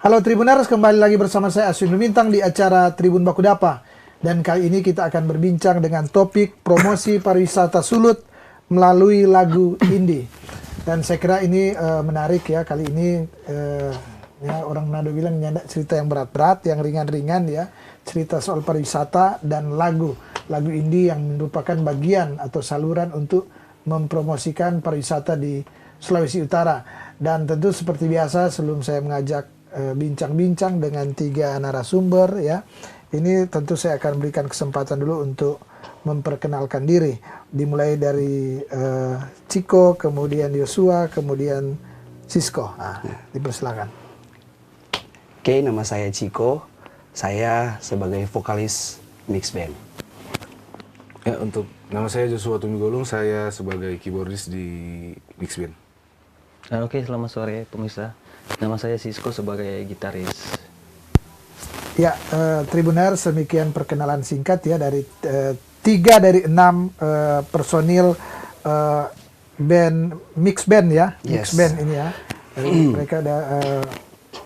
Halo Tribuners, kembali lagi bersama saya Aswin Lumintang di acara Tribun Bakudapa. Dan kali ini kita akan berbincang dengan topik promosi pariwisata Sulut melalui lagu indie. Dan saya kira ini menarik ya, kali ini ya orang Manado bilang nyanda cerita yang berat-berat, yang ringan-ringan ya. Cerita soal pariwisata dan lagu indie yang merupakan bagian atau saluran untuk mempromosikan pariwisata di Sulawesi Utara. Dan tentu seperti biasa sebelum saya mengajak bincang-bincang dengan 3 narasumber ya. Ini tentu saya akan berikan kesempatan dulu untuk memperkenalkan diri. Dimulai dari Ciko, kemudian Yosua, kemudian Sisko. Dipersilakan. Oke, nama saya Ciko. Saya sebagai vokalis mix band. Ya, untuk nama saya Joshua Tumigolung, saya sebagai keyboardis di mix band. Oke, selamat sore pemirsa. Nama saya Sisko sebagai gitaris. Ya, Tribuner, demikian perkenalan singkat ya dari 3 dari 6 personil band mix band ya, mix band ini ya. Mereka ada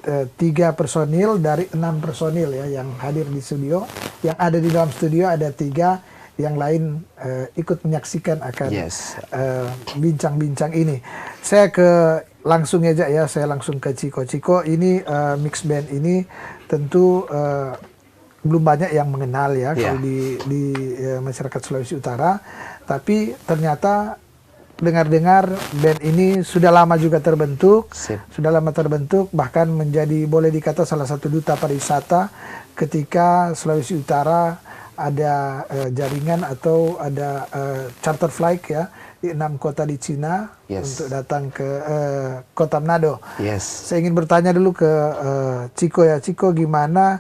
3 personil dari 6 personil ya yang hadir di studio. Yang ada di dalam studio ada 3, yang lain ikut menyaksikan akan bincang-bincang ini. Saya langsung aja ya, saya langsung ke Ciko. Ciko, ini mix band ini tentu belum banyak yang mengenal ya kalau di masyarakat Sulawesi Utara. Tapi ternyata dengar-dengar band ini sudah lama juga terbentuk, bahkan menjadi boleh dikata salah satu duta pariwisata ketika Sulawesi Utara ada jaringan atau ada charter flight ya di 6 kota di Cina untuk datang ke kota Manado. Saya ingin bertanya dulu ke Ciko ya. Ciko, gimana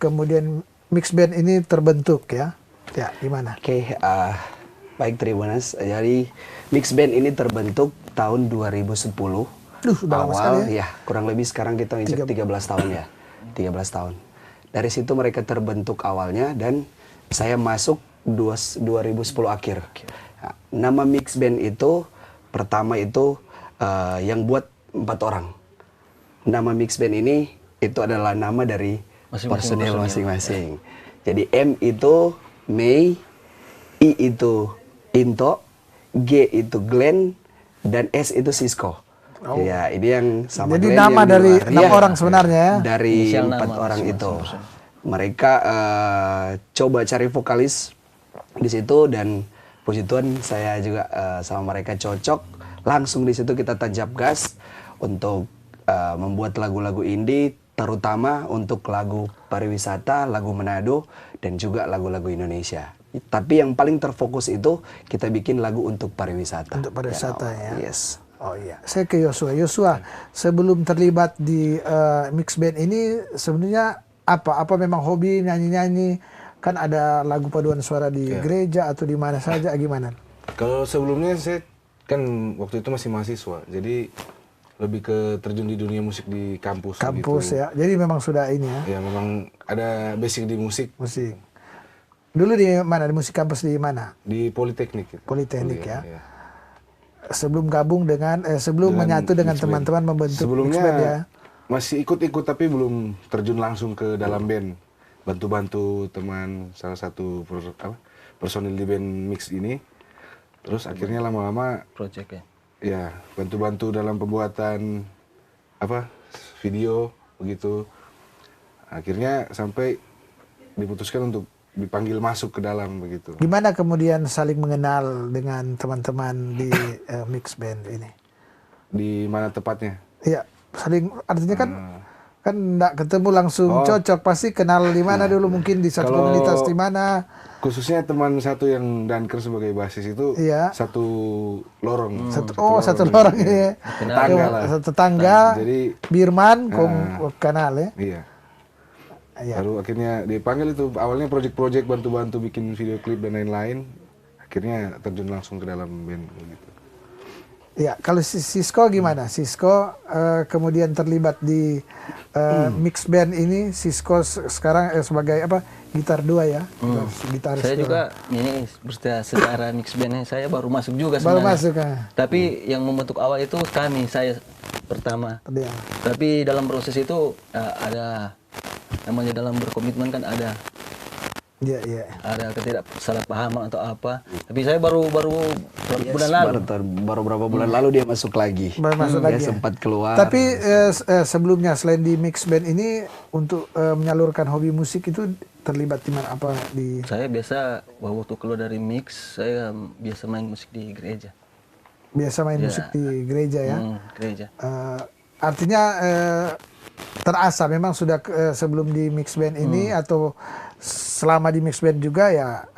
kemudian mix band ini terbentuk ya? Ya, gimana? Oke, baik Tribuners. Jadi mix band ini terbentuk tahun 2010. Sudah lama sekali ya. Kurang lebih sekarang kita injak 13 tahun ya. 13 tahun. Dari situ mereka terbentuk awalnya dan saya masuk 2010 akhir. Nama mix band itu pertama itu yang buat 4 orang. Nama mix band ini itu adalah nama dari personil masing-masing. Jadi M itu Mei, I itu Into, G itu Glenn, dan S itu Sisko. Ya, ini yang sama. Jadi nama dari 6 orang sebenarnya ya? Dari 4 orang itu. Mereka coba cari vokalis di situ dan puji Tuhan saya juga sama mereka cocok. Langsung di situ kita tancap gas untuk membuat lagu-lagu indie, terutama untuk lagu pariwisata, lagu Manado, dan juga lagu-lagu Indonesia. Tapi yang paling terfokus itu kita bikin lagu untuk pariwisata. Untuk pariwisata ya. Yes. Oh iya, saya ke Yosua. Yosua, sebelum terlibat di mix band ini sebenarnya apa memang hobi nyanyi-nyanyi? Kan ada lagu paduan suara di gereja atau di mana saja, gimana? Kalau sebelumnya saya kan waktu itu masih mahasiswa, jadi lebih ke terjun di dunia musik di kampus. Kampus gitu. ya, jadi memang sudah ini ya? Ya memang ada basic di musik. Musik. Dulu di mana? Di musik kampus di mana? Di Politeknik. Gitu. Politeknik ya. Sebelum gabung dengan sebelum menyatu dengan teman-teman membentuk sebelumnya mix band ya. Masih ikut-ikut tapi belum terjun langsung ke dalam band. Bantu-bantu teman salah satu personil di band mix ini. Terus akhirnya lama-lama Project ya. Ya, bantu-bantu dalam pembuatan video begitu. Akhirnya sampai diputuskan untuk dipanggil masuk ke dalam begitu. Gimana kemudian saling mengenal dengan teman-teman di mix band ini? Di mana tepatnya? Iya, saling artinya kan enggak ketemu langsung cocok, pasti kenal di mana dulu, mungkin di satu komunitas di mana. Khususnya teman satu yang danker sebagai basis itu satu lorong. Satu lorong ya. Tetangga lah. Tetangga. Jadi Birman kenal ya. Iya. Lalu akhirnya dipanggil itu awalnya project-project bantu-bantu bikin video klip dan lain-lain. Akhirnya terjun langsung ke dalam band gitu. Ya, kalau Sisko gimana? Sisko kemudian terlibat di mix band ini. Sisko sekarang sebagai gitar 2 ya? Gitaris saya juga ini secara mix bandnya saya baru masuk juga sebenarnya. Baru masuk Tapi yang membentuk awal itu saya pertama. Iya. Tapi dalam proses itu ada namanya dalam berkomitmen kan ada Iya, iya. ketidaksalahpahaman atau apa. Tapi saya baru bulan lalu. Baru berapa bulan lalu dia masuk lagi. Baru masuk Dia lagi ya? sempat keluar. Tapi sebelumnya selain di mix band ini untuk menyalurkan hobi musik itu terlibat di mana apa di Saya biasa waktu keluar dari mix, saya biasa main musik di gereja. biasa main Ya. musik di gereja ya? Gereja. Artinya terasa memang sudah sebelum di mix band ini atau selama di mix band juga ya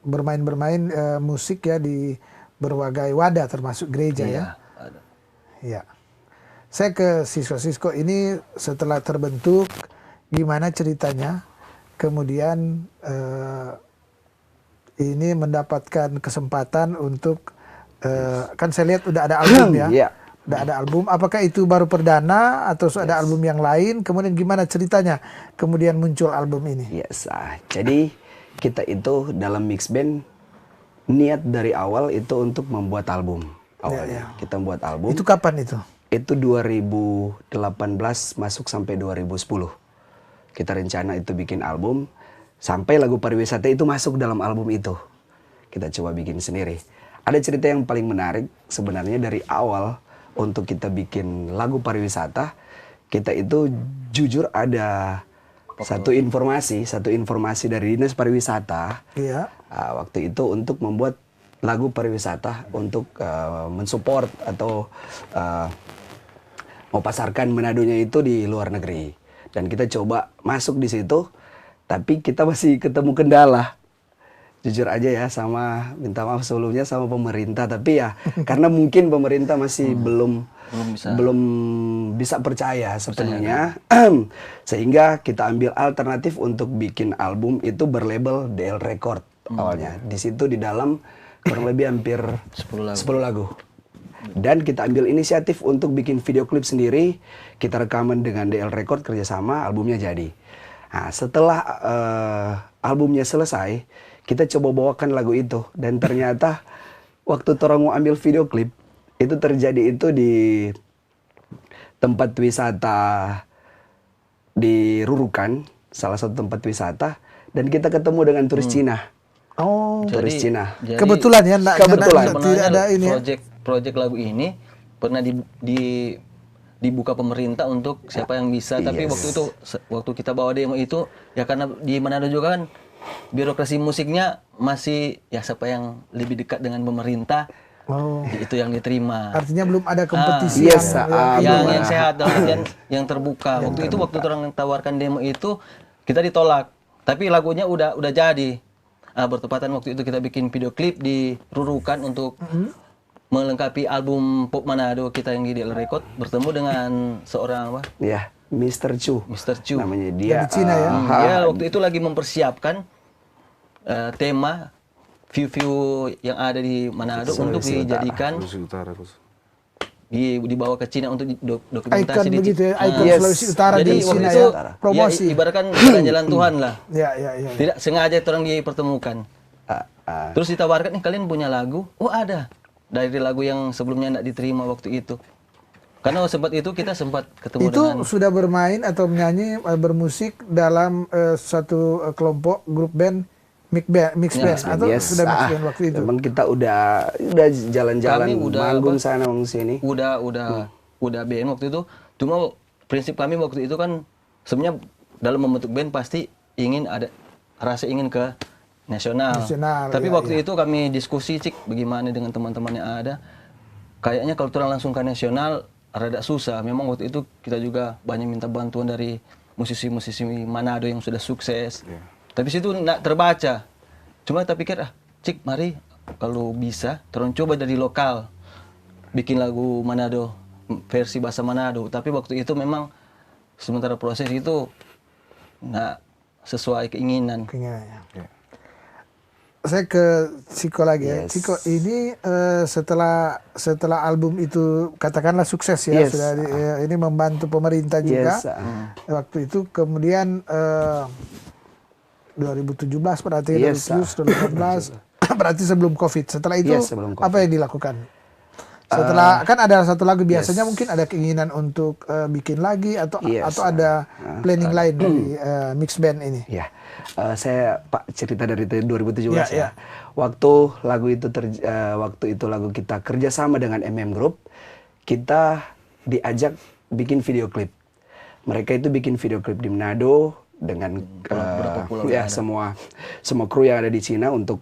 bermain musik ya di berbagai wadah termasuk gereja ya. Ada. Ya. Saya ke Sisko ini setelah terbentuk gimana ceritanya kemudian ini mendapatkan kesempatan untuk kan saya lihat udah ada album ya. Iya. Udah ada album. Apakah itu baru perdana atau ada album yang lain? Kemudian gimana ceritanya? Kemudian muncul album ini. Yes, jadi kita itu dalam mix band niat dari awal itu untuk membuat album awalnya. Kita membuat album. Itu kapan itu? Itu 2018 masuk sampai 2010. Kita rencana itu bikin album sampai lagu pariwisata itu masuk dalam album itu. Kita coba bikin sendiri. Ada cerita yang paling menarik sebenarnya dari awal untuk kita bikin lagu pariwisata. Kita itu jujur ada satu informasi dari Dinas Pariwisata. Iya. Waktu itu untuk membuat lagu pariwisata untuk mensupport atau mau pasarkan Manadonya itu di luar negeri. Dan kita coba masuk di situ, tapi kita masih ketemu kendala. Jujur aja ya, minta maaf sebelumnya sama pemerintah, tapi ya karena mungkin pemerintah masih belum bisa percaya sepenuhnya, sehingga kita ambil alternatif untuk bikin album itu berlabel DL Record awalnya. Di situ di dalam kurang lebih hampir 10 lagu. Dan kita ambil inisiatif untuk bikin video klip sendiri, kita rekaman dengan DL Record kerjasama, albumnya jadi. Nah, setelah albumnya selesai, kita coba bawakan lagu itu, dan ternyata waktu orang mau ambil video klip itu terjadi itu di tempat wisata di Rurukan, salah satu tempat wisata, dan kita ketemu dengan turis Cina. Oh, Turis Cina. kebetulan ya, Kebetulan. tidak ada ini. Ya. Project lagu ini pernah dibuka pemerintah untuk siapa yang bisa, tapi waktu kita bawa demo itu ya karena di Manado juga kan birokrasi musiknya masih ya siapa yang lebih dekat dengan pemerintah itu yang diterima. Artinya belum ada kompetisi Yes, yang sehat dalam artian yang terbuka. Waktu itu waktu orang tawarkan demo itu kita ditolak, tapi lagunya udah jadi. Bertepatan waktu itu kita bikin video klip di Rurukan untuk melengkapi album Pop Manado kita yang di DL Record, bertemu dengan seorang apa? Ya, Mr. Chu. Mr. Chu. Namanya dia. Dari Cina ya. Dia waktu itu lagi mempersiapkan tema view-view yang ada di Manado untuk dijadikan Sulawesi Utara. dibawa ke Cina untuk dokumentasi Icon begitu ya, icon Yes. Sulawesi Utara Jadi di waktu Cina itu ya. Promosi. ya, ibaratkan jalan-jalan Tuhan lah. Ya. Tidak sengaja orang dipertemukan. Terus ditawarkan, nih kalian punya lagu? Oh ada. Dari lagu yang sebelumnya tidak diterima waktu itu. Karena sempat itu kita sempat ketemu Itu dengan sudah bermain atau menyanyi bermusik dalam satu kelompok grup band mix band atau sudah mix band waktu itu. Memang kita udah jalan-jalan, Kami udah manggung sana manggung sini. udah band waktu itu. Cuma prinsip kami waktu itu kan sebenarnya dalam membentuk band pasti ingin ada rasa ingin ke nasional. Tapi waktu itu kami diskusi bagaimana dengan teman-teman yang ada. Kayaknya kalau orang langsung ke nasional rada susah. Memang waktu itu kita juga banyak minta bantuan dari musisi-musisi Manado yang sudah sukses. Tapi situ nggak terbaca. Cuma kita pikir mari kalau bisa terus coba dari lokal bikin lagu Manado versi bahasa Manado. Tapi waktu itu memang sementara proses itu nggak sesuai keinginan. Saya ke Ciko lagi ya. Yes. Ciko ini setelah album itu katakanlah sukses ya, Yes. sudah ini membantu pemerintah juga. Yes. Waktu itu kemudian 2017 berarti Yes. 2018 berarti sebelum Covid. Setelah itu Yes, sebelum COVID. apa yang dilakukan? Setelah kan ada satu lagu biasanya mungkin ada keinginan untuk bikin lagi atau ada planning lain dari mix band ini. Ya, saya Pak cerita dari 2017 Ya, ya. Waktu waktu itu lagu kita kerjasama dengan Group, kita diajak bikin video klip. Mereka itu bikin video klip di Manado dengan ya semua kru yang ada di Cina untuk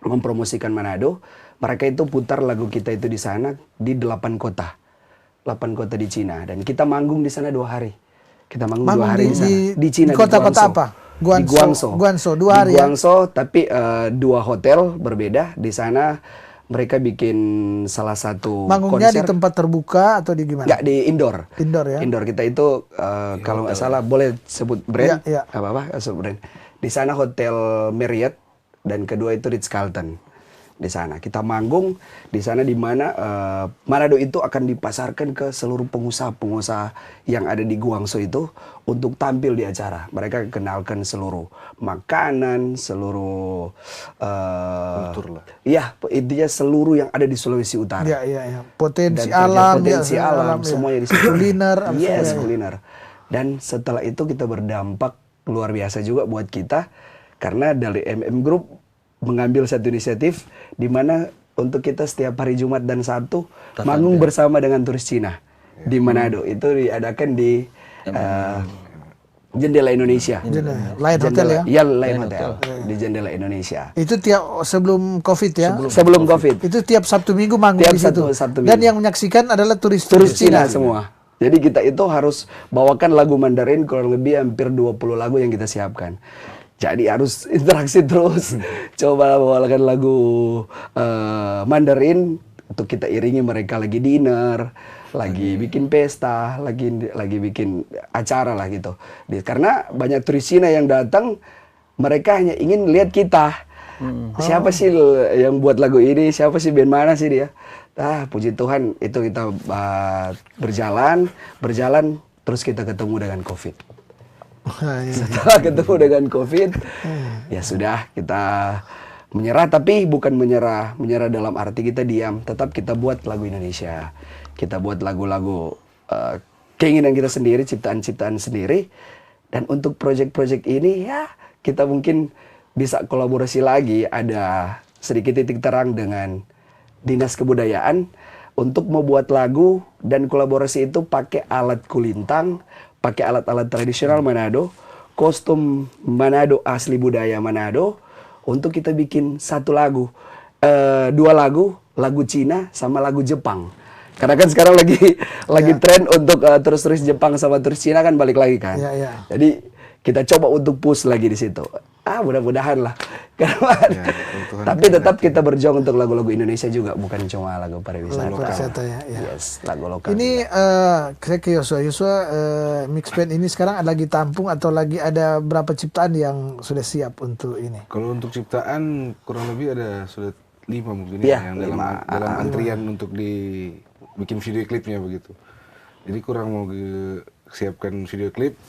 mempromosikan Manado. Mereka itu putar lagu kita itu di sana di 8 kota di Cina, dan kita manggung di sana 2 hari. Kita manggung 2 hari di sana. Di Cina, di kota-kota apa? Guangzhou 2 hari. Di Guangzhou, tapi 2 hotel berbeda. Di sana mereka bikin salah satu manggungnya konser. Di tempat terbuka atau di gimana? Nggak, di indoor. Indoor ya. Indoor kita itu kalau nggak salah boleh sebut brand. Ya. Apa sebut brand. Di sana Hotel Marriott dan kedua itu Ritz-Carlton. Di sana kita manggung di sana, di mana Manado itu akan dipasarkan ke seluruh pengusaha-pengusaha yang ada di Guangzhou itu untuk tampil di acara. Mereka kenalkan seluruh makanan, seluruh ya intinya seluruh yang ada di Sulawesi Utara. Iya. Potensi alam, semuanya di situ. Kuliner, kuliner. Dan setelah itu kita berdampak luar biasa juga buat kita, karena dari Group mengambil satu inisiatif di mana untuk kita setiap hari Jumat dan Sabtu manggung bersama dengan turis Cina di Manado. Itu diadakan di Jendela Indonesia. Lain Hotel ya? Iya, Lain Hotel di Jendela Indonesia. Itu tiap sebelum Covid ya? Sebelum Covid. Itu tiap Sabtu Minggu manggung di situ. Sabtu Dan Minggu. yang menyaksikan adalah turis Cina semua. Jadi kita itu harus bawakan lagu Mandarin kurang lebih hampir 20 lagu yang kita siapkan. Jadi harus interaksi terus. Coba bawakan lagu Mandarin untuk kita iringi mereka lagi dinner, lagi bikin pesta, lagi bikin acara lah gitu. Karena banyak turis Cina yang datang, mereka hanya ingin lihat kita. Siapa sih yang buat lagu ini? Siapa sih, band mana sih dia? Puji Tuhan itu kita berjalan terus kita ketemu dengan Covid. Setelah ketemu dengan Covid, ya sudah kita menyerah, tapi bukan menyerah dalam arti kita diam, tetap kita buat lagu Indonesia, kita buat lagu-lagu keinginan kita sendiri, ciptaan-ciptaan sendiri. Dan untuk project-project ini ya kita mungkin bisa kolaborasi lagi, ada sedikit titik terang dengan Dinas Kebudayaan untuk membuat lagu, dan kolaborasi itu pakai alat kulintang, pakai alat-alat tradisional Manado, kostum Manado asli budaya Manado, untuk kita bikin satu lagu, 2 lagu Cina sama lagu Jepang. Karena kan sekarang lagi tren untuk turis-turis Jepang sama turis Cina kan balik lagi kan. Jadi kita coba untuk push lagi di situ. Mudah-mudahan lah. Tapi tetap kita berjuang untuk lagu-lagu Indonesia juga, bukan cuma lagu pariwisata. Yes, lagu lokal. Ini saya ke Yosua. Mix band ini sekarang lagi tampung atau lagi ada berapa ciptaan yang sudah siap untuk ini? Kalau untuk ciptaan kurang lebih ada sudah 5 mungkin yang dalam antrian untuk bikin video klipnya begitu. Jadi kurang mau siapkan video klip,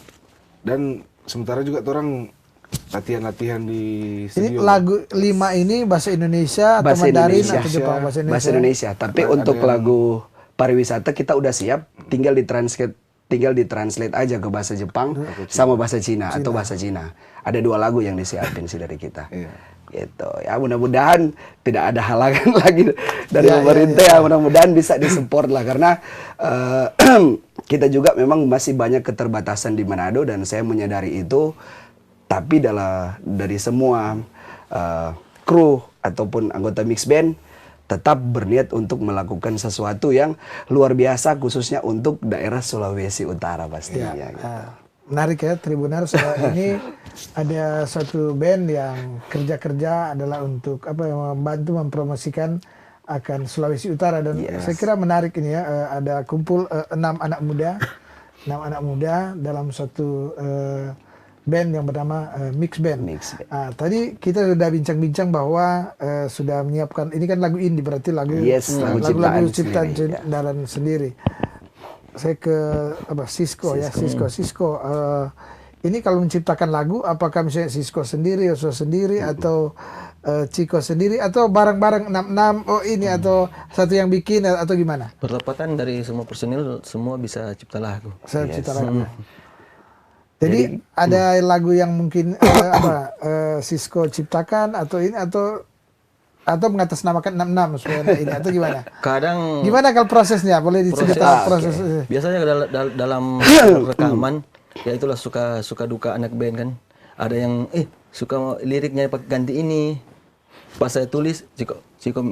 dan sementara juga orang latihan di studio. Ini lagu 5 ini bahasa Indonesia atau Mandarin atau Jepang? Bahasa Indonesia. Tapi untuk lagu pariwisata kita udah siap, tinggal ditranslate aja ke bahasa Jepang sama bahasa Cina atau bahasa Cina. Ada 2 lagu yang disiapin sih dari kita. Gitu. Ya mudah-mudahan tidak ada halangan lagi dari pemerintah. Ya mudah-mudahan bisa disupport lah, karena kita juga memang masih banyak keterbatasan di Manado, dan saya menyadari itu. Tapi dari semua kru ataupun anggota mix band tetap berniat untuk melakukan sesuatu yang luar biasa, khususnya untuk daerah Sulawesi Utara pastinya. Gitu. Menarik ya Tribuners. Ini ada satu band yang kerja adalah untuk membantu mempromosikan akan Sulawesi Utara, dan saya kira menarik ini ya. Ada kumpul 6 anak muda dalam satu band yang bernama Mix Band. Tadi kita sudah bincang-bincang bahwa sudah menyiapkan, ini kan lagu indie, berarti lagu-lagu ciptaan dalam sendiri. Saya ke Sisko. Ini kalau menciptakan lagu, apakah misalnya Sisko sendiri, Yosua sendiri, atau Ciko sendiri atau bareng-bareng 66 ini atau satu yang bikin atau gimana? Bertepatan dari semua personil semua bisa cipta lagu. Saya cipta lagu. Jadi ada lagu yang mungkin Sisko ciptakan atau ini atau mengatasnamakan 66 supaya ini atau gimana? Kadang Gimana kalau prosesnya? Boleh diceritakan prosesnya? biasanya dalam rekaman ya itulah suka duka anak band kan. Ada yang suka liriknya pakai ganti ini. Pas saya tulis Ciko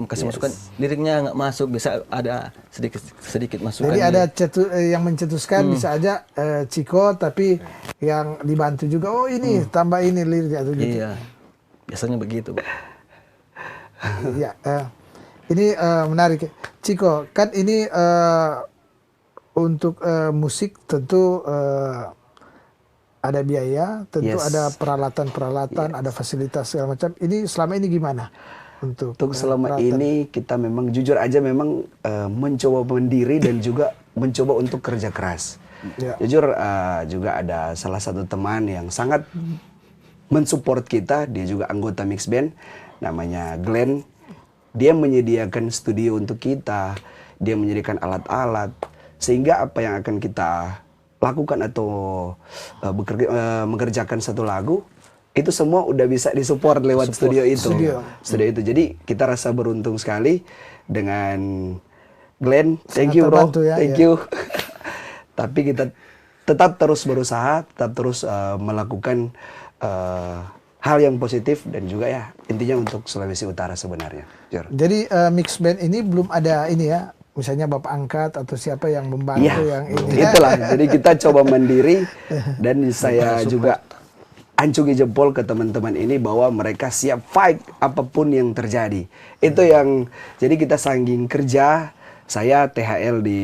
kasih masukan liriknya nggak masuk, bisa ada sedikit masukan. Jadi ada yang mencetuskan bisa aja Ciko, tapi yang dibantu juga ini tambah ini liriknya atau gitu. Iya, biasanya begitu, Pak. Iya, ini menarik. Ciko, kan ini untuk musik tentu ada biaya, tentu ada peralatan-peralatan, ada fasilitas segala macam. Ini selama ini gimana? Untuk selama ini kita memang jujur aja memang mencoba mandiri dan juga mencoba untuk kerja keras. Jujur juga ada salah satu teman yang sangat mensupport kita, dia juga anggota mix band, namanya Glenn. Dia menyediakan studio untuk kita, dia menyediakan alat-alat, sehingga apa yang akan kita lakukan atau mengerjakan satu lagu itu semua udah bisa disupport lewat studio itu. Jadi kita rasa beruntung sekali dengan Glenn. Thank you bro, thank you. Tapi kita tetap terus berusaha, tetap terus melakukan hal yang positif dan juga ya intinya untuk Sulawesi Utara sebenarnya. Jadi mix band ini belum ada ini ya. Misalnya bapak angkat atau siapa yang membantu yang ini. Itulah. Jadi kita coba mandiri dan saya juga ancungi jempol ke teman-teman ini bahwa mereka siap fight apapun yang terjadi. Itu yang jadi kita sangging kerja, saya THL di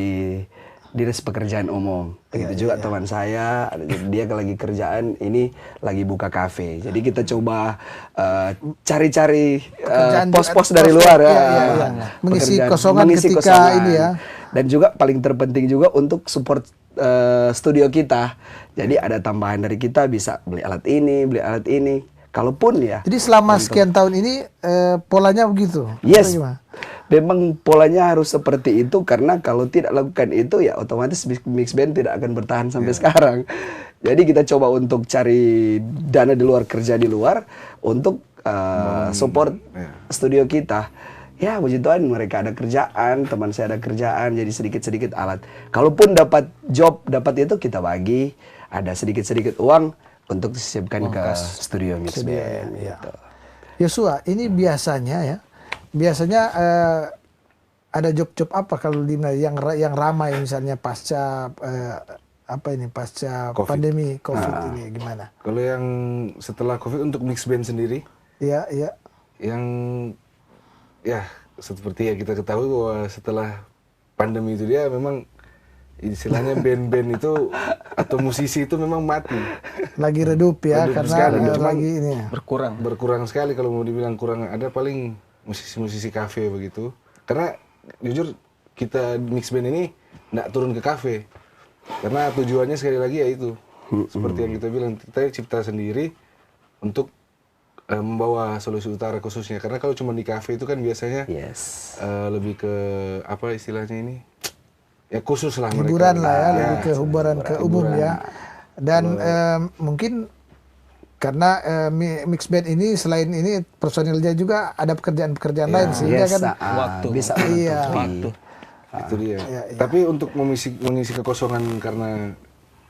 Dinas Pekerjaan Umum. Begitu juga teman saya, dia lagi kerjaan ini lagi buka kafe. Jadi kita coba cari-cari pos-pos dari luar ya. Mengisi kosongan ketika ini ya. Dan juga paling terpenting juga untuk support studio kita. Jadi ada tambahan dari kita bisa beli alat ini. Kalaupun ya. Jadi selama sekian tahun ini polanya begitu? Yes. Memang polanya harus seperti itu karena kalau tidak lakukan itu ya otomatis mix band tidak akan bertahan sampai sekarang. Jadi kita coba untuk cari dana di luar, kerja di luar untuk support studio kita. Ya puji Tuhan mereka ada kerjaan, teman saya ada kerjaan, jadi sedikit-sedikit alat. Kalaupun dapat job, dapat itu kita bagi, ada sedikit-sedikit uang untuk disiapkan ke studio mix band. Gitu. Yosua, ini biasanya ada job-job apa kalau di yang ramai misalnya pasca COVID. pandemi COVID ini gimana? Kalau yang setelah COVID untuk mix band sendiri, yang ya seperti ya kita ketahui bahwa setelah pandemi itu dia memang istilahnya band-band itu atau musisi itu memang mati. Lagi redup ya karena sekali. lagi ini berkurang sekali kalau mau dibilang kurang, ada paling musisi-musisi kafe begitu. Karena jujur kita mix band ini nggak turun ke kafe. Karena tujuannya sekali lagi ya itu. Seperti yang kita bilang, kita cipta sendiri untuk membawa Sulawesi Utara khususnya. Karena kalau cuma di kafe itu kan biasanya lebih ke apa istilahnya ini? Ya khusus lah mereka. Hiburan lah ya, lebih ke hiburan ke umum ya. Dan mungkin karena mix band ini selain ini personilnya juga ada pekerjaan-pekerjaan lain sehingga kan waktu bisa waktu. Itu dia. Tapi untuk mengisi kekosongan karena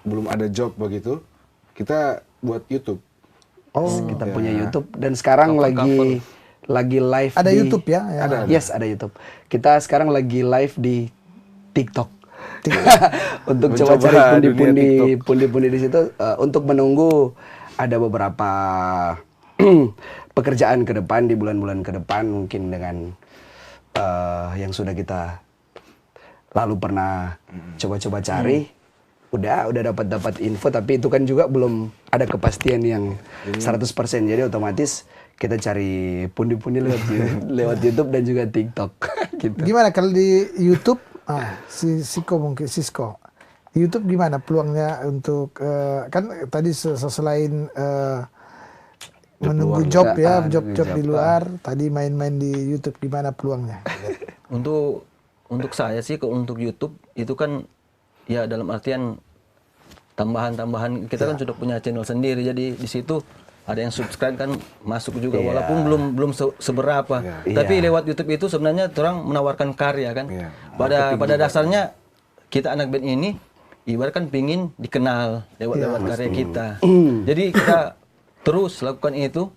belum ada job begitu, kita buat YouTube. Kita punya YouTube dan sekarang lagi live ada di YouTube ya? Ada. Yes, ada YouTube. Kita sekarang lagi live di TikTok. Untuk coba cari pundi-pundi di situ untuk menunggu ada beberapa pekerjaan ke depan di bulan-bulan ke depan mungkin dengan yang sudah kita lalu pernah coba-coba cari. Udah dapat info tapi itu kan juga belum ada kepastian yang 100%. Jadi otomatis kita cari pundi-pundi lewat YouTube dan juga TikTok gitu. Gimana kalau di YouTube Sisko di YouTube gimana peluangnya untuk kan tadi selain menunggu luar. job ya, Nunggu job di job. luar. Tadi main-main di YouTube, gimana peluangnya? Untuk saya sih untuk YouTube itu kan ya dalam artian tambahan kita kan sudah punya channel sendiri, jadi di situ ada yang subscribe kan masuk juga Iya. walaupun belum seberapa. Iya. Tapi Iya. lewat YouTube itu sebenarnya orang menawarkan karya kan. Iya. Pada dasarnya kita anak band ini ibarat kan pingin dikenal lewat karya kita. Jadi kita terus lakukan itu,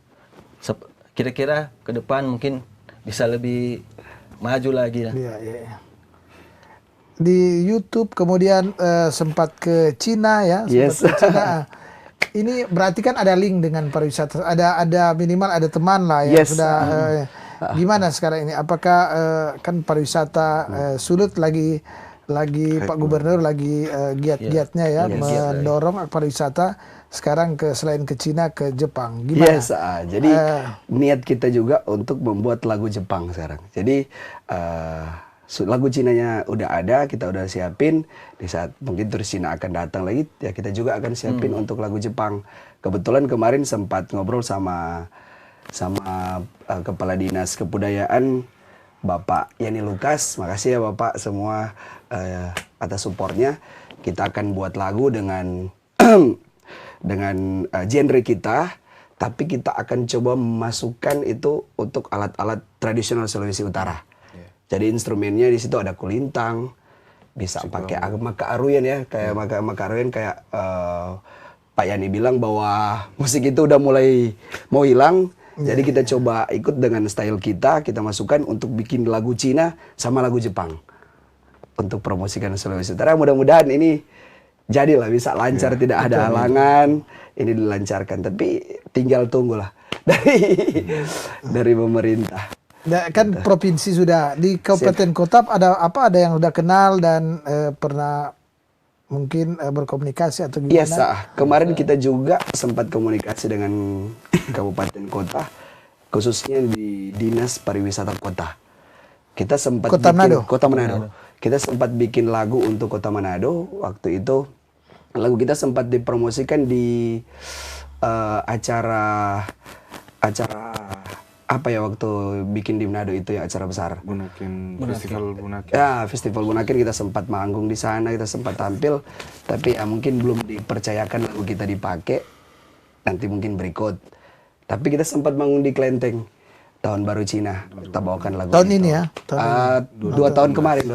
kira-kira ke depan mungkin bisa lebih maju lagi lah. Iya, iya. Di YouTube kemudian sempat ke Cina ya, sempat Yes. ke Cina. Ini berarti kan ada link dengan pariwisata, ada minimal ada teman lah yang Yes. sudah gimana sekarang ini? Apakah kan pariwisata Sulut lagi Pak Gubernur lagi giat-giatnya ya mendorong pariwisata sekarang selain ke Cina ke Jepang. Gimana? Yes, jadi niat kita juga untuk membuat lagu Jepang sekarang. Jadi lagu Cinanya udah ada, kita udah siapin. Di saat mungkin turis Cina akan datang lagi, ya kita juga akan siapin untuk lagu Jepang. Kebetulan kemarin sempat ngobrol sama Kepala Dinas Kebudayaan Bapak Yani Lukas. Makasih ya Bapak semua atas supportnya. Kita akan buat lagu dengan dengan genre kita, tapi kita akan coba memasukkan itu untuk alat-alat tradisional Sulawesi Utara. Jadi instrumennya di situ ada kulintang, bisa pakai maka aruyan ya, kayak maka aruyan kayak Pak Yani bilang bahwa musik itu udah mulai mau hilang. Jadi kita coba ikut dengan style kita masukkan untuk bikin lagu Cina sama lagu Jepang untuk promosikan Sulawesi Utara. Mudah-mudahan ini jadilah bisa lancar, tidak ada halangan. Ini dilancarkan, tapi tinggal tunggulah dari pemerintah. Kan provinsi sudah, di kabupaten kota ada yang udah kenal dan pernah mungkin berkomunikasi atau gimana? Iya, kemarin kita juga sempat komunikasi dengan kabupaten kota, khususnya di Dinas Pariwisata Kota. Kita sempat Kota Manado. Kota Manado. Kita sempat bikin lagu untuk Kota Manado. Waktu itu lagu kita sempat dipromosikan di acara apa ya waktu bikin di Manado itu ya, acara besar. Festival Bunaken. Ya, Festival Bunaken kita sempat manggung di sana, kita sempat tampil, tapi ya mungkin belum dipercayakan lagu kita dipakai. Nanti mungkin berikut. Tapi kita sempat manggung di Klenteng Tahun Baru Cina. Kita bawakan lagu Tahun itu. ini ya? Dua tahun kemarin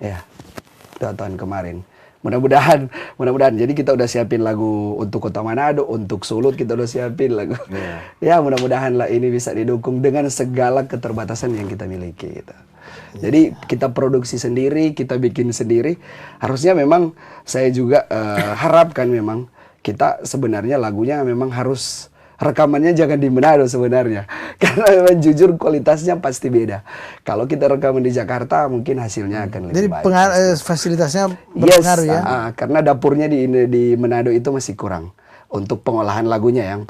ya. 2 tahun kemarin. Mudah-mudahan. Jadi kita udah siapin lagu untuk Kota Manado, untuk Sulut kita udah siapin lagu. Ya, mudah-mudahan lah ini bisa didukung dengan segala keterbatasan yang kita miliki gitu. Jadi kita produksi sendiri, kita bikin sendiri. Harusnya memang saya juga harapkan memang kita sebenarnya lagunya memang harus rekamannya jangan di Manado sebenarnya. Karena memang jujur kualitasnya pasti beda. Kalau kita rekaman di Jakarta mungkin hasilnya akan lebih Jadi baik. fasilitasnya berpengaruh ya? Karena dapurnya di Manado itu masih kurang untuk pengolahan lagunya yang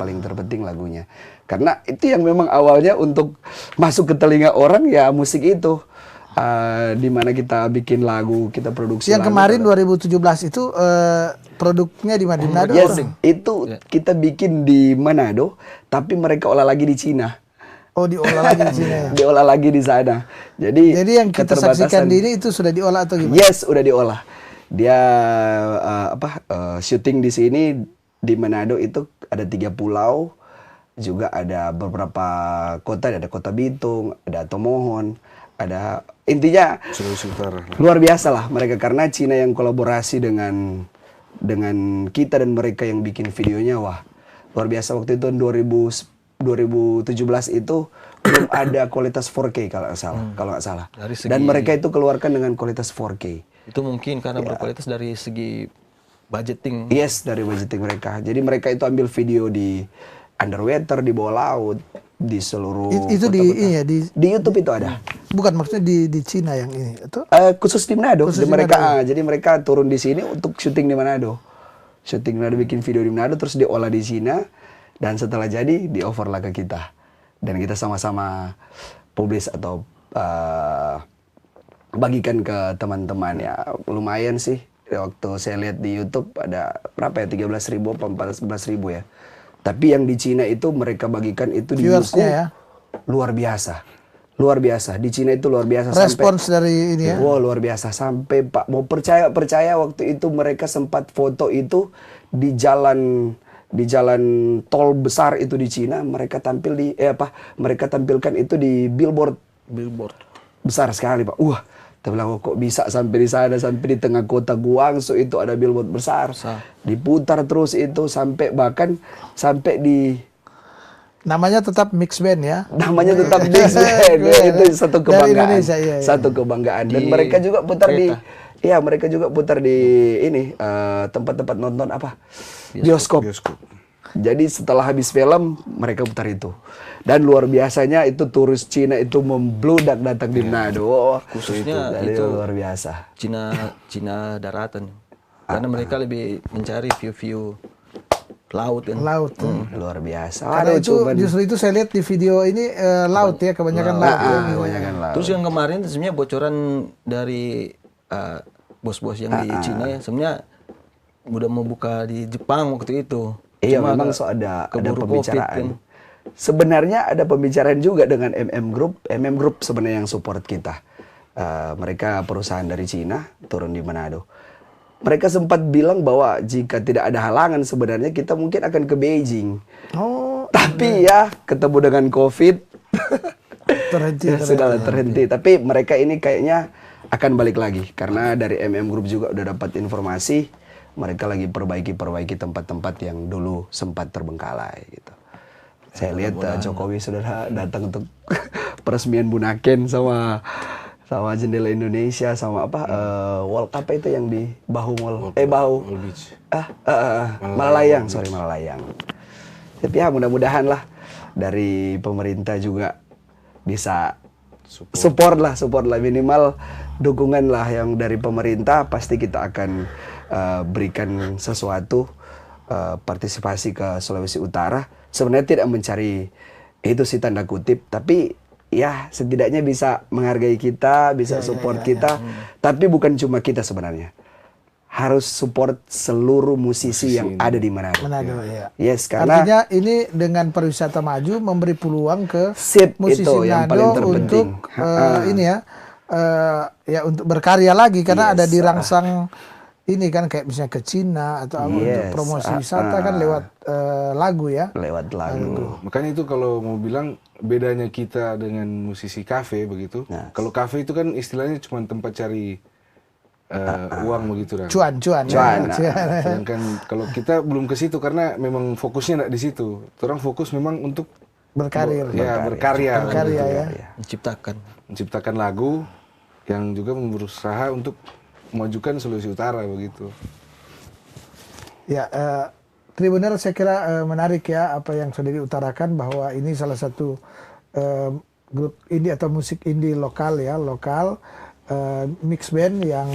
paling terpenting lagunya. Karena itu yang memang awalnya untuk masuk ke telinga orang ya musik itu. Di mana kita bikin lagu, kita produksi Yang lagu. kemarin 2017 itu produknya di mana? Di Manado? Yes, itu kita bikin di Manado, tapi mereka olah lagi di Cina. Oh, diolah lagi di sini ya? Diolah lagi di sana. Jadi yang kita saksikan di ini itu sudah diolah atau gimana? Yes, udah diolah. Dia syuting di sini di Manado itu ada 3 pulau, juga ada beberapa kota, ada Kota Bitung, ada Tomohon, ada intinya Sulawesi Utara. luar biasa lah mereka, karena Cina yang kolaborasi dengan kita dan mereka yang bikin videonya, wah luar biasa. Waktu itu 2017 itu belum ada kualitas 4K kalau nggak salah. Dan mereka itu keluarkan dengan kualitas 4K. Itu mungkin karena berkualitas dari segi budgeting. Yes, dari budgeting mereka. Jadi mereka itu ambil video di underwater, di bawah laut, di seluruh Itu kota-kota. Di YouTube itu ada. Bukan, maksudnya di Cina yang ini itu? Khusus di Manado. Khusus di mereka Manado. jadi mereka turun di sini untuk syuting di Manado. Syuting di Manado, bikin video di Manado, terus diolah di Cina, dan setelah jadi di over lah ke kita. Dan kita sama-sama publish atau bagikan ke teman-teman ya. Lumayan sih. Waktu saya lihat di YouTube ada berapa ya, 13.000 apa 14.000 ya. Tapi yang di Cina itu mereka bagikan itu di Youku Viewersnya ya. luar biasa. Luar biasa. Di Cina itu luar biasa. Respons dari ini ya. Wow, luar biasa. Sampai Pak, mau percaya waktu itu mereka sempat foto itu di jalan tol besar itu di Cina. Mereka mereka tampilkan itu di billboard besar sekali, Pak. Kita bilang, kok bisa sampai di sana, sampai di tengah kota Guangzhou itu ada billboard besar. Diputar terus itu sampai di Namanya tetap mix band ya. namanya tetap mix band. Itu satu Dari kebanggaan. Indonesia, iya. Satu kebanggaan. Dan Di mereka juga putar kereta. mereka juga putar di ini tempat-tempat nonton apa? Bioskop. Jadi setelah habis film mereka putar itu. Dan luar biasanya itu turis Cina itu membludak datang di Manado. Khususnya Jadi itu luar biasa. Cina daratan. Karena mereka lebih mencari view-view laut kan. Laut. Luar biasa. Karena itu justru itu saya lihat di video ini laut ya, kebanyakan laut. Ya, gitu. Kebanyakan laut. Terus yang kemarin sebenarnya bocoran dari bos-bos yang di Cina ya, sebenarnya udah mau buka di Jepang waktu itu. Iya, Cuma memang ada pembicaraan. Sebenarnya ada pembicaraan juga dengan MM Group sebenarnya yang support kita. Mereka perusahaan dari Cina turun di Manado. Mereka sempat bilang bahwa jika tidak ada halangan sebenarnya kita mungkin akan ke Beijing. Tapi ya ketemu dengan COVID terhenti. Tapi mereka ini kayaknya akan balik lagi karena dari MM Group juga udah dapat informasi mereka lagi perbaiki tempat-tempat yang dulu sempat terbengkalai gitu. Saya lihat Jokowi sudah datang untuk peresmian Bunaken sama Jendela Indonesia sama Wall apa itu yang di Bahu Mall Wall Beach. Malalayang. Tapi ya mudah-mudahan lah dari pemerintah juga bisa support lah minimal dukungan lah yang dari pemerintah pasti kita akan berikan sesuatu partisipasi ke Sulawesi Utara. Sebenarnya tidak mencari itu sih tanda kutip, tapi ya setidaknya bisa menghargai kita, bisa support kita. Tapi bukan cuma kita sebenarnya. Harus support seluruh musisi yang ada di Manado. Ya. Yes, karena artinya ini dengan pariwisata maju memberi peluang ke musisi itu yang paling Manado terpenting. untuk untuk berkarya lagi karena ada dirangsang ini kan kayak misalnya ke Cina atau untuk promosi wisata kan lewat lagu ya. Lewat lagu. Makanya itu kalau mau bilang bedanya kita dengan musisi kafe begitu. Kalau kafe itu kan istilahnya cuma tempat cari uang begitu kan. Cuan. Sedangkan kalau kita belum ke situ karena memang fokusnya nggak di situ. Orang fokus memang untuk berkarir. Berkarya ya. Menciptakan lagu yang juga berusaha untuk memajukan Sulawesi Utara begitu. Ya, Tribuner saya kira menarik ya apa yang sudah diutarakan bahwa ini salah satu grup indie atau musik indie lokal mix band yang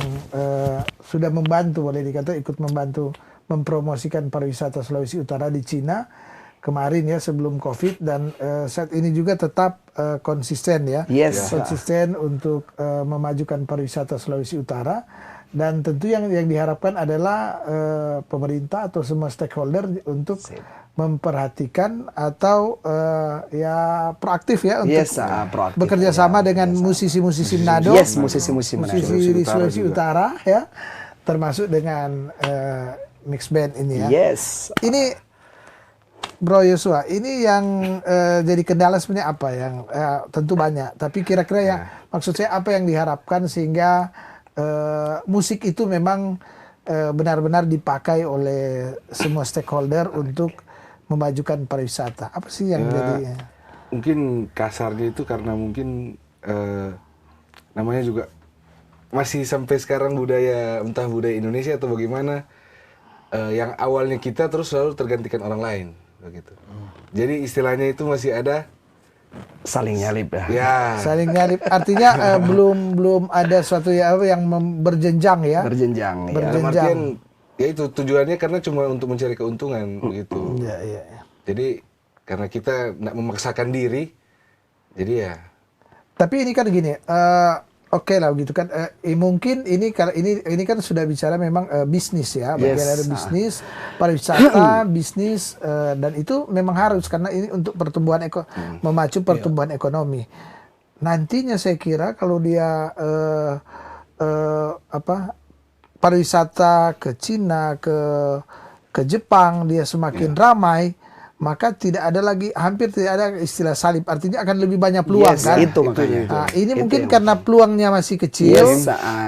sudah membantu, boleh dikata ikut membantu mempromosikan pariwisata Sulawesi Utara di Cina kemarin ya sebelum COVID dan saat ini juga tetap konsisten ya, konsisten untuk memajukan pariwisata Sulawesi Utara. Dan tentu yang diharapkan adalah pemerintah atau semua stakeholder untuk memperhatikan atau proaktif ya untuk bekerja sama dengan musisi-musisi Manado, musisi di Sulawesi Utara ya, termasuk dengan mix band ini ya. Ini Bro Yosua, ini yang jadi kendala sebenarnya apa yang tentu banyak, tapi kira-kira yang maksud saya apa yang diharapkan sehingga musik itu memang benar-benar dipakai oleh semua stakeholder untuk memajukan pariwisata. Apa sih yang jadi? Mungkin kasarnya itu karena mungkin namanya juga masih sampai sekarang entah budaya Indonesia atau bagaimana yang awalnya kita terus selalu tergantikan orang lain begitu. Jadi istilahnya itu masih ada saling nyalip saling nyalip artinya belum ada suatu yang berjenjang ya. Dalam artian ya itu tujuannya karena cuma untuk mencari keuntungan begitu. Jadi karena kita tidak memaksakan diri jadi ya. Tapi ini kan gini oke lah gitu kan. Mungkin ini kalau ini kan sudah bicara memang bisnis ya, bagian dari bisnis, pariwisata, bisnis, dan itu memang harus karena ini untuk pertumbuhan memacu pertumbuhan ekonomi. Nantinya saya kira kalau dia pariwisata ke Cina, ke Jepang dia semakin ramai, maka tidak ada lagi, hampir tidak ada istilah salib, artinya akan lebih banyak peluang kan. Itu makanya. Nah, ini mungkin karena peluangnya masih kecil,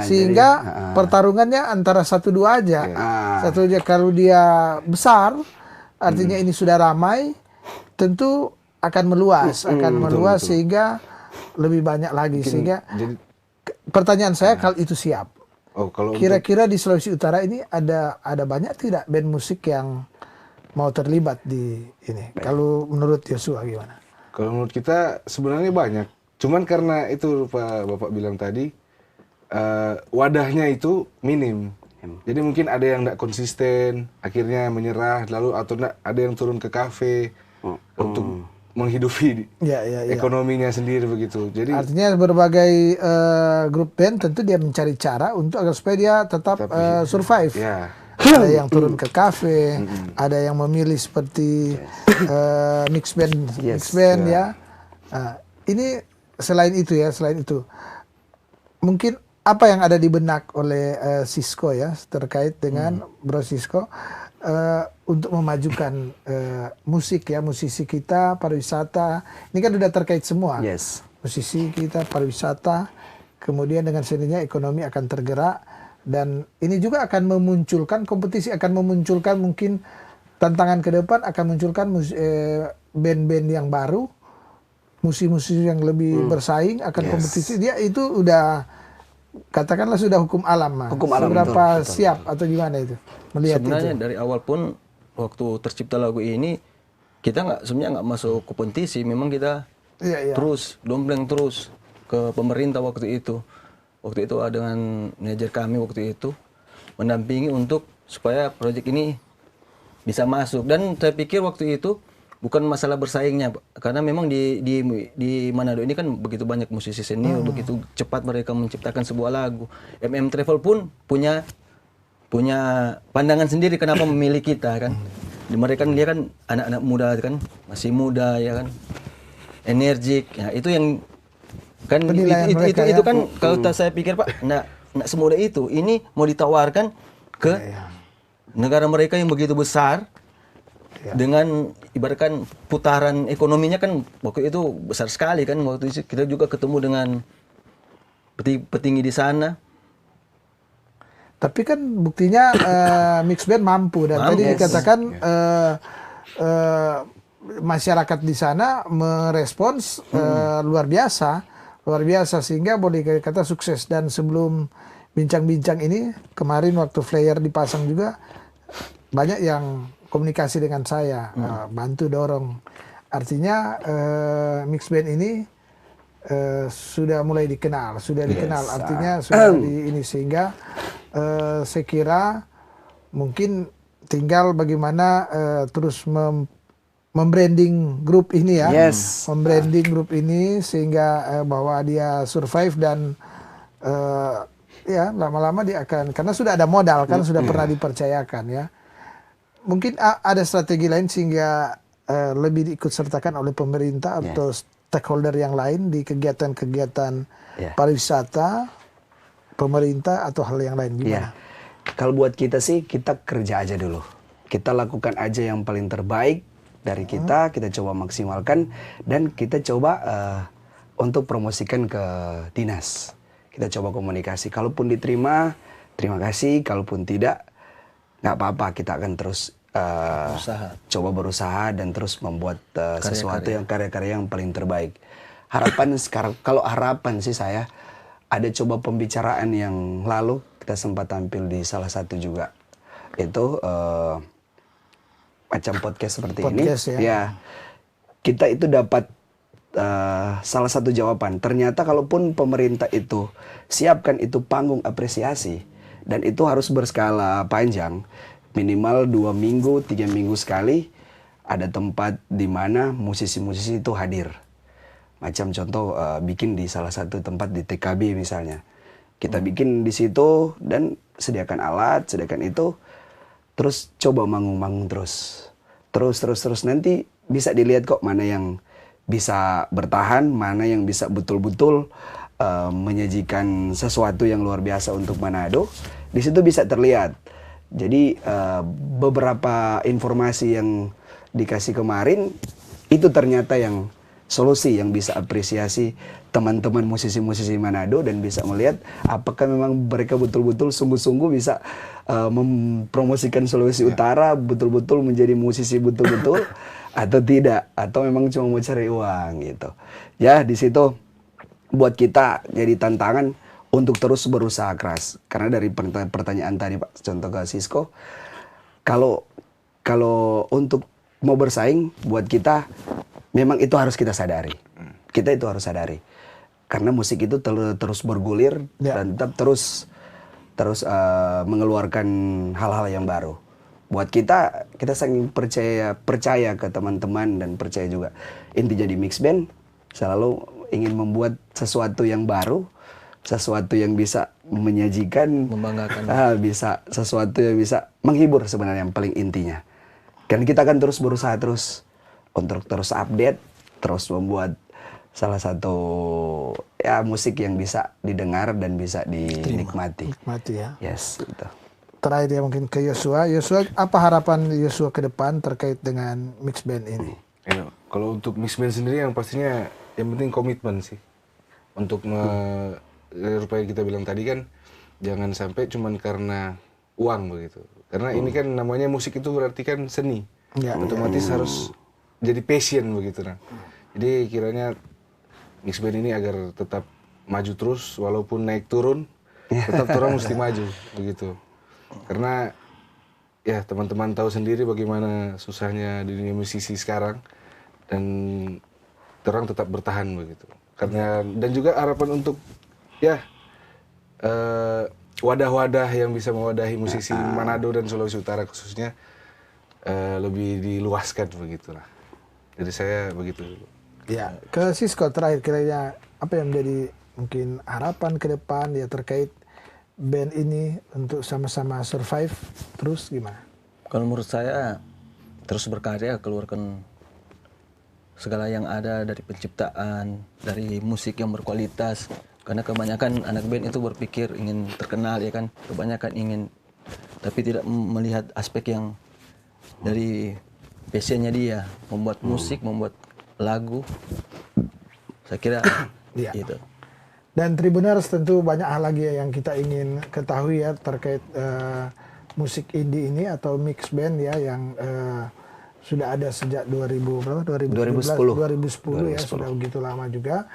sehingga pertarungannya antara 1-2 aja. Satu aja kalau dia besar, artinya ini sudah ramai, tentu akan meluas, betul. Sehingga lebih banyak lagi. Sehingga pertanyaan saya kalau itu siap. Kira-kira di Sulawesi Utara ini ada banyak tidak band musik yang mau terlibat di ini? Kalau menurut Yosua gimana? Kalau menurut kita sebenarnya banyak. Cuman karena itu Bapak bilang tadi, wadahnya itu minim. Jadi mungkin ada yang tidak konsisten, akhirnya menyerah, lalu atau ada yang turun ke kafe untuk menghidupi ekonominya sendiri begitu. Jadi artinya berbagai grup band tentu dia mencari cara untuk agar supaya dia tetap survive. Ada yang turun ke kafe, ada yang memilih seperti mix band ya. Ini selain itu, mungkin apa yang ada di benak oleh Sisko ya terkait dengan Bro Sisko untuk memajukan musik ya, musisi kita, pariwisata. Ini kan sudah terkait semua. Musisi kita, pariwisata, kemudian dengan sendirinya ekonomi akan tergerak. Dan ini juga akan memunculkan kompetisi, akan memunculkan mungkin tantangan ke depan, akan munculkan band-band yang baru, musisi-musisi yang lebih bersaing, akan kompetisi. Dia itu udah, katakanlah sudah hukum alam. Seberapa betul. Siap atau gimana itu melihat sebenarnya itu? Dari awal pun waktu tercipta lagu ini kita sebenarnya nggak masuk kompetisi, memang kita terus dompleng terus ke pemerintah waktu itu. Waktu itu dengan manajer kami waktu itu mendampingi untuk supaya proyek ini bisa masuk. Dan saya pikir waktu itu bukan masalah bersaingnya, karena memang di Manado ini kan begitu banyak musisi senior, begitu cepat mereka menciptakan sebuah lagu. Travel pun punya pandangan sendiri kenapa memilih kita kan. Mereka dia kan anak-anak muda kan, masih muda ya kan, energik. Ya, itu yang kan itu kan kalau saya pikir Pak, nggak semudah itu. Ini mau ditawarkan ke negara mereka yang begitu besar dengan ibaratkan putaran ekonominya kan waktu itu besar sekali kan. Waktu itu kita juga ketemu dengan petinggi di sana. Tapi kan buktinya mix band mampu dan tadi dikatakan masyarakat di sana merespons luar biasa sehingga boleh kata sukses. Dan sebelum bincang-bincang ini kemarin waktu flyer dipasang juga banyak yang komunikasi dengan saya, bantu dorong. Artinya mix band ini sudah mulai dikenal, artinya sudah di ini, sehingga saya kira mungkin tinggal bagaimana terus membranding grup ini ya, membranding grup ini sehingga bahwa dia survive dan ya lama-lama dia akan, karena sudah ada modal kan, sudah pernah dipercayakan ya. Mungkin ada strategi lain sehingga lebih diikutsertakan oleh pemerintah atau stakeholder yang lain di kegiatan-kegiatan pariwisata, pemerintah atau hal yang lain gimana? Kalau buat kita sih, kita kerja aja dulu. Kita lakukan aja yang paling terbaik dari kita coba maksimalkan, dan kita coba untuk promosikan ke dinas. Kita coba komunikasi. Kalaupun diterima, terima kasih. Kalaupun tidak, nggak apa-apa. Kita akan terus coba berusaha dan terus membuat sesuatu yang karya-karya yang paling terbaik. Harapan sekarang, kalau harapan sih saya, ada coba pembicaraan yang lalu kita sempat tampil di salah satu juga. Itu macam podcast seperti ini, kita itu dapat salah satu jawaban. Ternyata kalaupun pemerintah itu siapkan itu panggung apresiasi, dan itu harus berskala panjang, minimal 2 minggu, 3 minggu sekali, ada tempat di mana musisi-musisi itu hadir. Macam contoh bikin di salah satu tempat di TKB misalnya. Kita bikin di situ dan sediakan alat, sediakan itu, terus coba manggung-manggung terus. Terus nanti bisa dilihat kok mana yang bisa bertahan, mana yang bisa betul-betul menyajikan sesuatu yang luar biasa untuk Manado. Di situ bisa terlihat. Jadi beberapa informasi yang dikasih kemarin itu ternyata yang solusi yang bisa apresiasi teman-teman musisi-musisi Manado dan bisa melihat apakah memang mereka betul-betul sungguh-sungguh bisa mempromosikan Sulawesi Utara, betul-betul menjadi musisi betul-betul atau tidak, atau memang cuma mau cari uang gitu. Ya, di situ buat kita jadi tantangan untuk terus berusaha keras. Karena dari pertanyaan tadi Pak, contoh ke Sisko, kalau untuk mau bersaing buat kita memang itu harus kita sadari. Kita itu harus sadari. Karena musik itu terus bergulir dan tetap terus mengeluarkan hal-hal yang baru. Buat kita saking percaya ke teman-teman dan percaya juga. Inti jadi mix band selalu ingin membuat sesuatu yang baru, sesuatu yang bisa menyajikan, membanggakan, bisa sesuatu yang bisa menghibur sebenarnya yang paling intinya. Dan kita akan terus berusaha terus untuk terus update, terus membuat salah satu ya musik yang bisa didengar dan bisa dinikmati. Nikmati ya. Yes, gitu. Terakhir ya mungkin ke Yosua. Yosua, apa harapan Yosua ke depan terkait dengan mix band ini? Ya, kalau untuk mix band sendiri yang pastinya yang penting komitmen sih. Untuk supaya kita bilang tadi kan jangan sampai cuman karena uang begitu. Karena ini kan namanya musik itu berarti kan seni. Ya. Otomatis harus jadi passion begitu nah. Jadi kiranya mix band ini agar tetap maju terus walaupun naik turun tetap orang mesti maju begitu. Karena ya teman-teman tahu sendiri bagaimana susahnya di dunia musisi sekarang dan orang tetap bertahan begitu. Karena dan juga harapan untuk ya wadah-wadah yang bisa mewadahi musisi Manado dan Sulawesi Utara khususnya lebih diluaskan begitulah. Jadi saya begitu dulu. Ya, ke Sisko terakhir kiranya apa yang menjadi mungkin harapan ke depan ya terkait band ini untuk sama-sama survive terus gimana? Kalau menurut saya terus berkarya, keluarkan segala yang ada dari penciptaan, dari musik yang berkualitas. Karena kebanyakan anak band itu berpikir ingin terkenal ya kan, kebanyakan ingin tapi tidak melihat aspek yang dari passionnya dia, membuat musik, membuat lagu. Saya kira itu. Dan Tribuners tentu banyak hal lagi yang kita ingin ketahui ya terkait musik indie ini atau mix band ya yang sudah ada sejak 2010 ya, sudah begitu lama juga.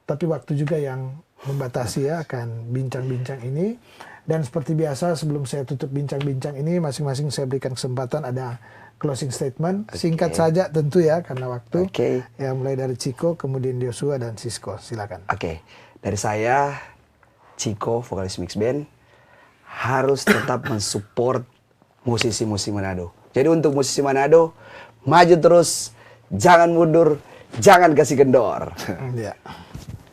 Tapi waktu juga yang membatasi ya akan bincang-bincang ini. Dan seperti biasa sebelum saya tutup bincang-bincang ini masing-masing saya berikan kesempatan ada closing statement singkat saja tentu ya karena waktu. Ya mulai dari Ciko, kemudian Yosua dan Sisko. Silakan. Dari saya Ciko, vokalis mix band, harus tetap mensupport musisi-musisi Manado. Jadi untuk musisi Manado maju terus, jangan mundur, jangan kasih kendor. Ya.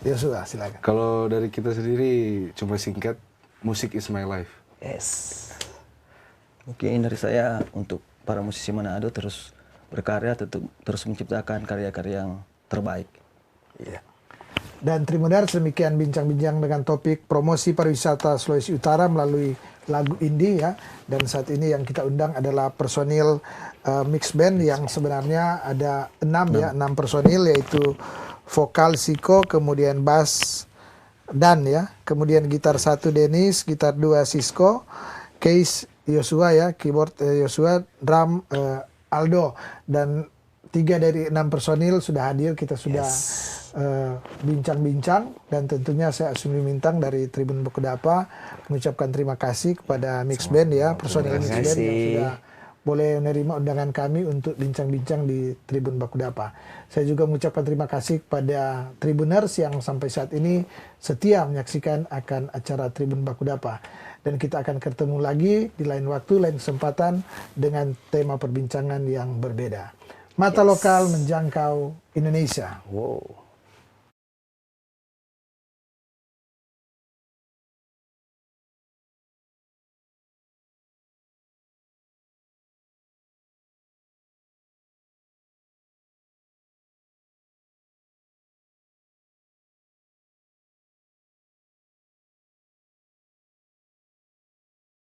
Yosua silakan. Kalau dari kita sendiri cuma singkat, musik is my life. Yes. Mungkin dari saya untuk para musisi Manado terus berkarya, terus menciptakan karya-karya yang terbaik. Iya. Dan Tribuners demikian bincang-bincang dengan topik promosi pariwisata Sulawesi Utara melalui lagu indie ya. Dan saat ini yang kita undang adalah personil mix band yang sebenarnya ada 6 personil yaitu vokal Siko, kemudian bass Dan ya, kemudian gitar 1 Dennis, gitar 2 Sisko, keys Yosua ya, keyboard Yosua, drum Aldo, dan 3 dari 6 personil sudah hadir. Kita sudah bincang-bincang dan tentunya saya Aswin Mintang dari Tribun Bakudapa mengucapkan terima kasih kepada Mix Band ya, personil Mix Band yang sudah boleh menerima undangan kami untuk bincang-bincang di Tribun Bakudapa. Saya juga mengucapkan terima kasih kepada Tribuners yang sampai saat ini setia menyaksikan akan acara Tribun Bakudapa. Dan kita akan ketemu lagi di lain waktu, lain kesempatan dengan tema perbincangan yang berbeda. Mata lokal menjangkau Indonesia. Wow.